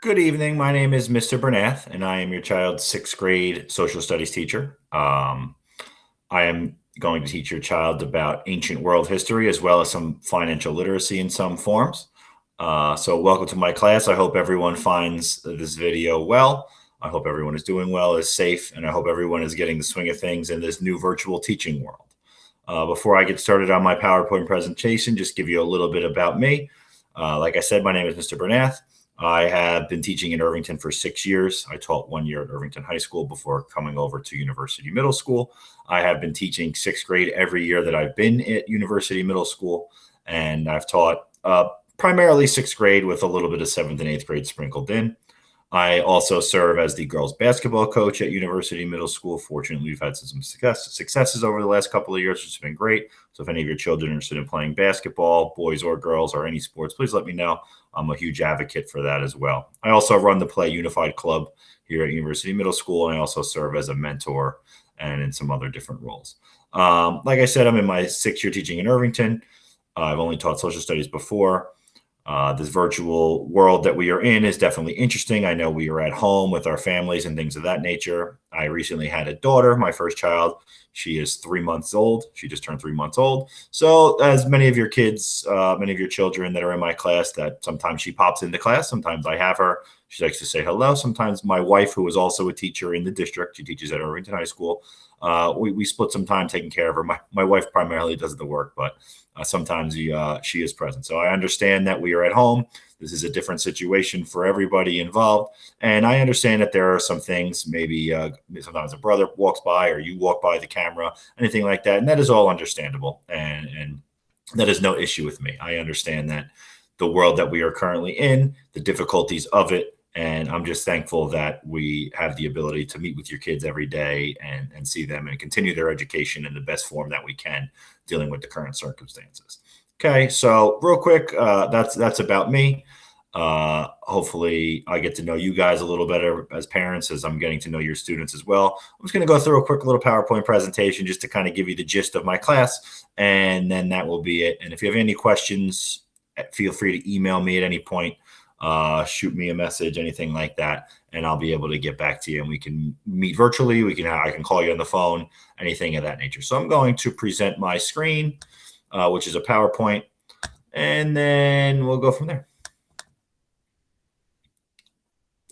Good evening. My name is Mr. Bernath, and I am your child's sixth grade social studies teacher. I am going to teach your child about ancient world history as well as some financial literacy in some forms. So, welcome to my class. I hope everyone finds this video well. I hope everyone is doing well, is safe, and I hope everyone is getting the swing of things in this new virtual teaching world. Before I get started on my PowerPoint presentation, just give you a little bit about me. Like I said, my name is Mr. Bernath. I have been teaching in Irvington for 6 years. I taught 1 year at Irvington High School before coming over to University Middle School. I have been teaching sixth grade every year that I've been at University Middle School, and I've taught primarily sixth grade with a little bit of seventh and eighth grade sprinkled in. I also serve as the girls basketball coach at University Middle School. Fortunately, we've had some successes over the last couple of years, which has been great. So if any of your children are interested in playing basketball, boys or girls, or any sports, please let me know. I'm a huge advocate for that as well. I also run the Play Unified Club here at University Middle School, and I also serve as a mentor and in some other different roles. Like I said, I'm in my 6th year teaching in Irvington. I've only taught social studies before. This virtual world that we are in is definitely interesting. I know we are at home with our families and things of that nature. I recently had a daughter, my first child. She is 3 months old. She just turned 3 months old. So, as many of your kids, many of your children that are in my class, that sometimes she pops into class, sometimes I have her. She likes to say hello. Sometimes my wife, who is also a teacher in the district, she teaches at Irvington High School. We split some time taking care of her. My wife primarily does the work, but sometimes she is present. So I understand that we are at home. This is a different situation for everybody involved. And I understand that there are some things, maybe sometimes a brother walks by or you walk by the camera, anything like that. And that is all understandable. And that is no issue with me. I understand that the world that we are currently in, the difficulties of it, and I'm just thankful that we have the ability to meet with your kids every day and see them and continue their education in the best form that we can, dealing with the current circumstances. Okay, so real quick, that's about me. Hopefully, I get to know you guys a little better as parents as I'm getting to know your students as well. I'm just going to go through a quick little PowerPoint presentation just to kind of give you the gist of my class, and then that will be it. And if you have any questions, feel free to email me at any point. Shoot me a message, anything like that, and I'll be able to get back to you. And we can meet virtually. I can call you on the phone, anything of that nature. So I'm going to present my screen, which is a PowerPoint, and then we'll go from there.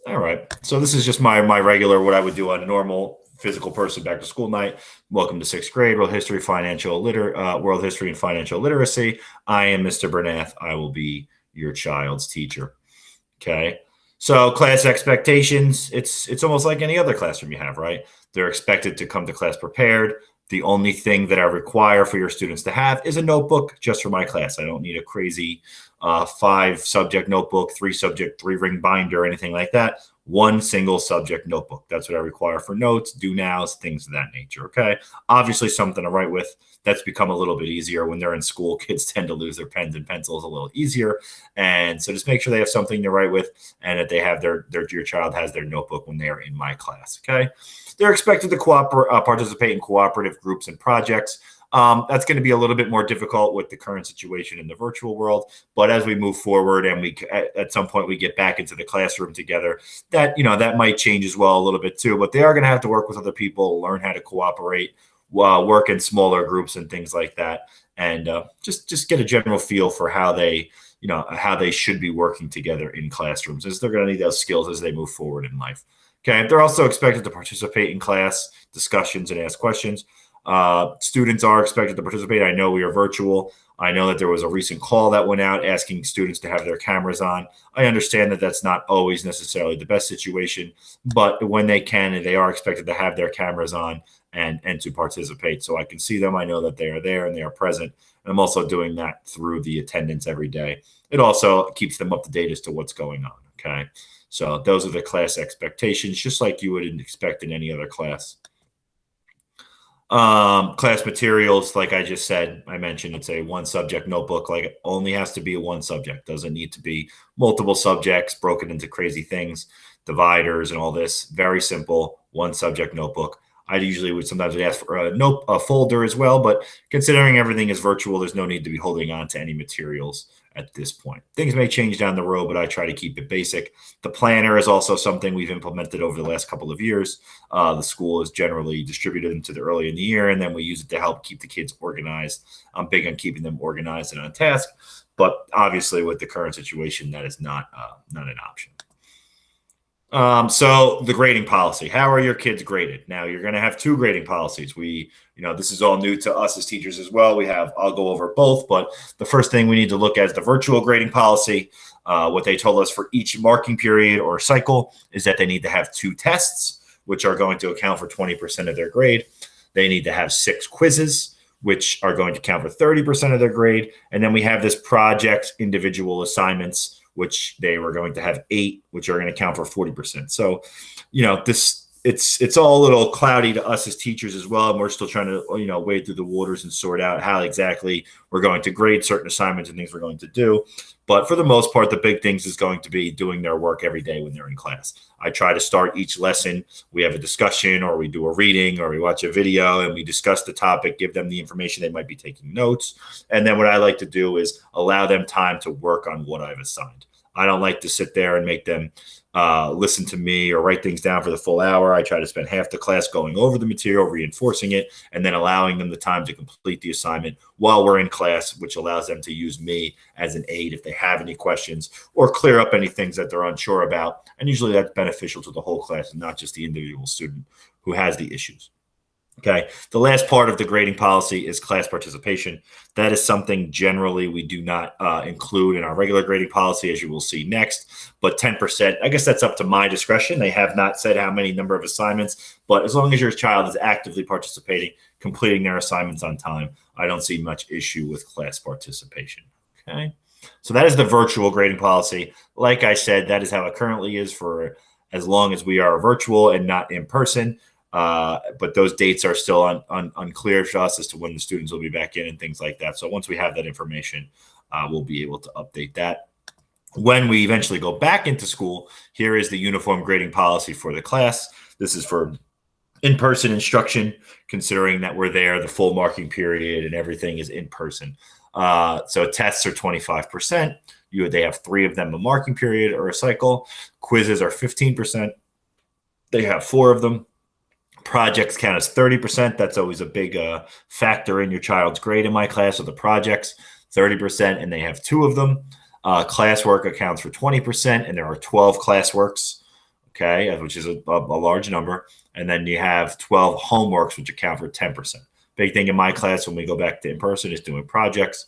All right. So this is just my regular, what I would do on a normal physical person back to school night. Welcome to sixth grade, world history, world history and financial literacy. I am Mr. Bernath. I will be your child's teacher. Okay. So class expectations, it's almost like any other classroom you have, right? They're expected to come to class prepared. The only thing that I require for your students to have is a notebook just for my class. I don't need a crazy 5-subject notebook, 3-subject, 3-ring binder, or anything like that. One single subject notebook. That's what I require for notes, do nows, things of that nature. Okay. Obviously, something to write with. That's become a little bit easier when they're in school. Kids tend to lose their pens and pencils a little easier. And so just make sure they have something to write with and that they have your child has their notebook when they are in my class. Okay. They're expected to participate in cooperative groups and projects. That's going to be a little bit more difficult with the current situation in the virtual world. But as we move forward and at some point we get back into the classroom together, that might change as well a little bit too. But they are going to have to work with other people, learn how to cooperate, work in smaller groups and things like that, and just get a general feel for how they should be working together in classrooms, as they're going to need those skills as they move forward in life. Okay, they're also expected to participate in class discussions and ask questions. Students are expected to participate. I know we are virtual. I know that there was a recent call that went out asking students to have their cameras on. I understand that that's not always necessarily the best situation, but when they can, and they are expected to have their cameras on and to participate. So I can see them. I know that they are there and they are present. And I'm also doing that through the attendance every day. It also keeps them up to date as to what's going on. Okay. So those are the class expectations, just like you would expect in any other class. Class materials, like I mentioned, it's a 1-subject notebook. Like, it only has to be a 1 subject. Doesn't need to be multiple subjects broken into crazy things, dividers and all this. Very simple 1-subject notebook. I usually would sometimes ask for a folder as well, but considering everything is virtual, there's no need to be holding on to any materials at this point. Things may change down the road, but I try to keep it basic. The planner is also something we've implemented over the last couple of years. The school is generally distributed into the early in the year, and then we use it to help keep the kids organized. I'm big on keeping them organized and on task, but obviously with the current situation, that is not an option. So the grading policy, how are your kids graded? Now you're going to have two grading policies. This is all new to us as teachers as well. I'll go over both, but the first thing we need to look at is the virtual grading policy. What they told us for each marking period or cycle is that they need to have 2 tests, which are going to account for 20% of their grade. They need to have 6 quizzes, which are going to count for 30% of their grade. And then we have this project individual assignments, which they were going to have 8, which are going to count for 40%. So, it's all a little cloudy to us as teachers as well. And we're still trying to, wade through the waters and sort out how exactly we're going to grade certain assignments and things we're going to do. But for the most part, the big things is going to be doing their work every day when they're in class. I try to start each lesson. We have a discussion, or we do a reading, or we watch a video and we discuss the topic, give them the information. They might be taking notes. And then what I like to do is allow them time to work on what I've assigned. I don't like to sit there and make them listen to me or write things down for the full hour. I try to spend half the class going over the material, reinforcing it, and then allowing them the time to complete the assignment while we're in class, which allows them to use me as an aid if they have any questions or clear up any things that they're unsure about. And usually that's beneficial to the whole class and not just the individual student who has the issues. Okay. The last part of the grading policy is class participation. That is something generally we do not include in our regular grading policy, as you will see next. But 10%, I guess that's up to my discretion. They have not said how many number of assignments, but as long as your child is actively participating, completing their assignments on time, I don't see much issue with class participation. Okay. So that is the virtual grading policy. Like I said, that is how it currently is for as long as we are virtual and not in person. But those dates are still unclear to us as to when the students will be back in and things like that. So once we have that information, we'll be able to update that. When we eventually go back into school, here is the uniform grading policy for the class. This is for in-person instruction, considering that we're there the full marking period and everything is in person. So tests are 25%. They have 3 of them a marking period or a cycle. Quizzes are 15%. They have 4 of them. Projects count as 30%. That's always a big factor in your child's grade in my class. So the projects, 30%, and they have 2 of them. Classwork accounts for 20%, and there are 12 classworks, okay, which is a large number. And then you have 12 homeworks, which account for 10%. Big thing in my class when we go back to in-person is doing projects.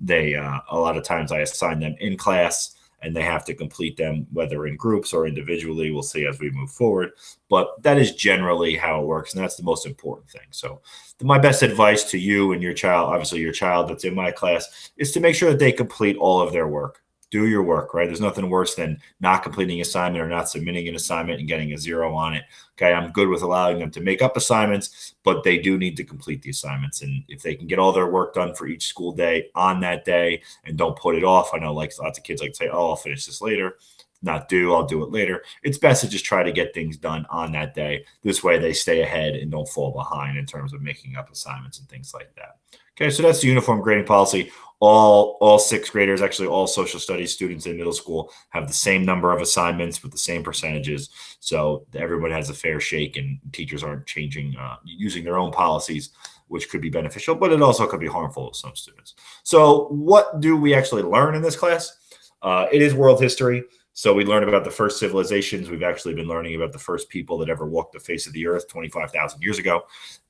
A lot of times I assign them in class, and they have to complete them, whether in groups or individually. We'll see as we move forward. But that is generally how it works, and that's the most important thing. So my best advice to you and your child, obviously your child that's in my class, is to make sure that they complete all of their work. Do your work, right? There's nothing worse than not completing an assignment or not submitting an assignment and getting a 0 on it. Okay, I'm good with allowing them to make up assignments, but they do need to complete the assignments. And if they can get all their work done for each school day on that day and don't put it off, I know like lots of kids like to say, oh, I'll finish this later. Not due, I'll do it later. It's best to just try to get things done on that day. This way they stay ahead and don't fall behind in terms of making up assignments and things like that. Okay, so that's the uniform grading policy. All 6th graders, actually all social studies students in middle school, have the same number of assignments with the same percentages. So everyone has a fair shake, and teachers aren't changing, using their own policies, which could be beneficial, but it also could be harmful to some students. So what do we actually learn in this class? It is world history. So we learn about the first civilizations. We've actually been learning about the first people that ever walked the face of the earth 25,000 years ago.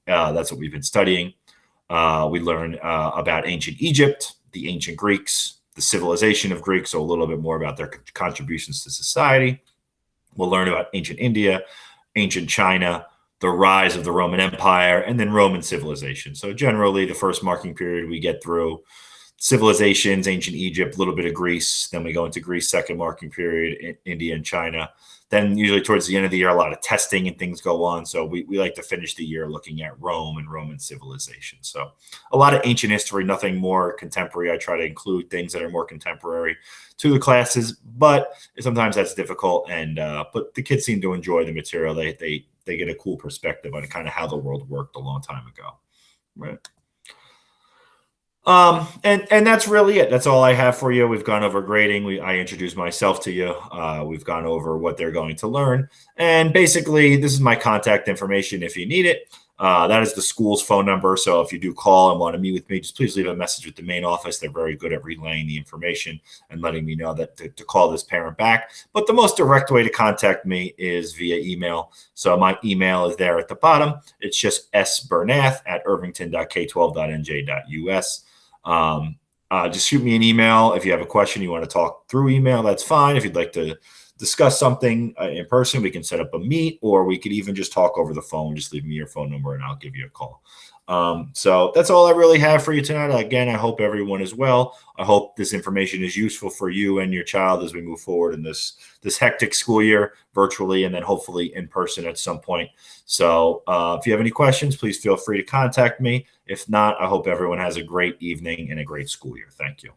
That's what we've been studying. We learn about ancient Egypt, the ancient Greeks, the civilization of Greeks, so a little bit more about their contributions to society. We'll learn about ancient India, ancient China, the rise of the Roman Empire, and then Roman civilization. So generally, the first marking period we get through civilizations, ancient Egypt, a little bit of Greece. Then we go into Greece, second marking period, India and China. Then usually towards the end of the year, a lot of testing and things go on. So we like to finish the year looking at Rome and Roman civilization. So a lot of ancient history, nothing more contemporary. I try to include things that are more contemporary to the classes, but sometimes that's difficult. And but the kids seem to enjoy the material. They get a cool perspective on kind of how the world worked a long time ago, right? And that's really it. That's all I have for you. We've gone over grading. I introduced myself to you. We've gone over what they're going to learn. And basically, this is my contact information if you need it. That is the school's phone number. So if you do call and want to meet with me, just please leave a message with the main office. They're very good at relaying the information and letting me know that to call this parent back. But the most direct way to contact me is via email. So my email is there at the bottom. It's just sbernath@irvington.k12.nj.us. Just shoot me an email if you have a question you want to talk through email. That's fine. If you'd like to discuss something in person, we can set up a meet, or we could even just talk over the phone. Just leave me your phone number and I'll give you a call. So that's all I really have for you tonight. Again, I hope everyone is well. I hope this information is useful for you and your child as we move forward in this hectic school year, virtually and then hopefully in person at some point. So if you have any questions, please feel free to contact me. If not, I hope everyone has a great evening and a great school year. Thank you.